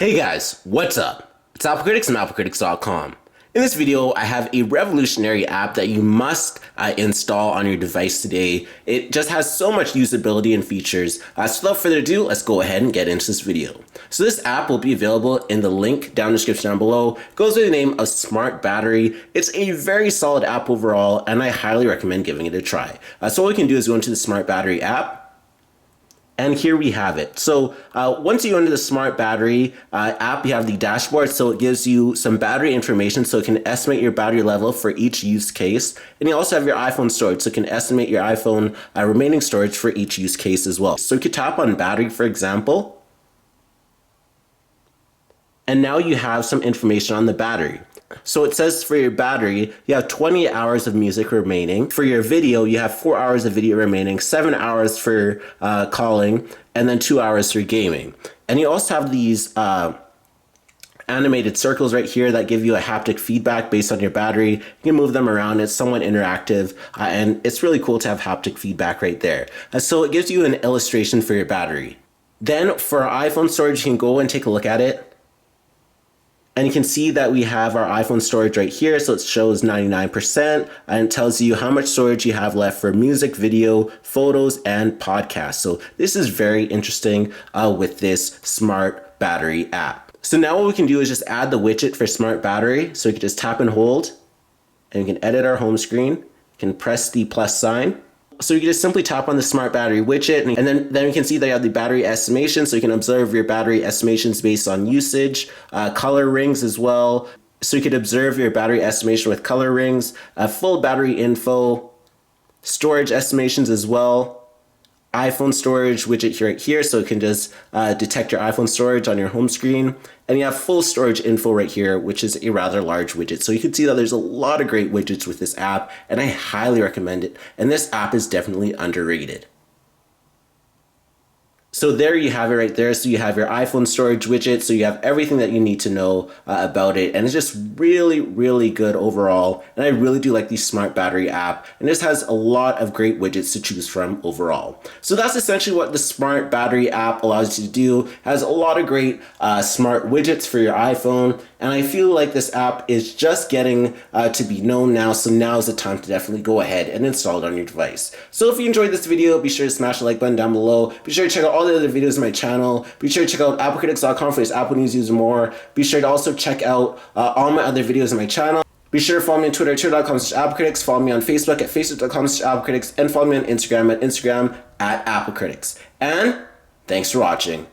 Hey guys, what's up? It's AppleCritics from AppleCritics.com. In this video, I have a revolutionary app that you must install on your device today. It just has so much usability and features. So without further ado, let's go ahead and get into this video. So this app will be available in the link down in the description down below. It goes by the name of Smart Battery. It's a very solid app overall, and I highly recommend giving it a try. So what we can do is go into the Smart Battery app. And here we have it. So once you go into the Smart Battery app, you have the dashboard. So it gives you some battery information so it can estimate your battery level for each use case. And you also have your iPhone storage, so it can estimate your iPhone remaining storage for each use case as well. So you could tap on battery, for example. And now you have some information on the battery. So it says for your battery, you have 20 hours of music remaining. For your video, you have 4 hours of video remaining, 7 hours for calling, and then 2 hours for gaming. And you also have these animated circles right here that give you a haptic feedback based on your battery. You can move them around. It's somewhat interactive, and it's really cool to have haptic feedback right there. So it gives you an illustration for your battery. Then for our iPhone storage, you can go and take a look at it. And you can see that we have our iPhone storage right here. So it shows 99% and it tells you how much storage you have left for music, video, photos, and podcasts. So this is very interesting with this Smart Battery app. So now what we can do is just add the widget for Smart Battery. So we can just tap and hold and we can edit our home screen. You can press the plus sign. So you can just simply tap on the Smart Battery widget, and then we can see they have the battery estimation, so you can observe your battery estimations based on usage, color rings as well. So you could observe your battery estimation with color rings, full battery info, storage estimations as well, iPhone storage widget right here, so it can just detect your iPhone storage on your home screen. And you have full storage info right here, which is a rather large widget. So you can see that there's a lot of great widgets with this app, and I highly recommend it. And this app is definitely underrated. So there you have it right there. So you have your iPhone storage widget. So you have everything that you need to know about it. And it's just really, really good overall. And I really do like the Smart Battery app. And this has a lot of great widgets to choose from overall. So that's essentially what the Smart Battery app allows you to do. It has a lot of great smart widgets for your iPhone. And I feel like this app is just getting to be known now. So now is the time to definitely go ahead and install it on your device. So if you enjoyed this video, be sure to smash the like button down below. Be sure to check out all the other videos on my channel. Be sure to check out AppleCritics.com for this Apple news, and more. Be sure to also check out all my other videos on my channel. Be sure to follow me on Twitter, twitter.com/AppleCritics. Follow me on Facebook at facebook.com/AppleCritics. And follow me on Instagram at Instagram@AppleCritics. And thanks for watching.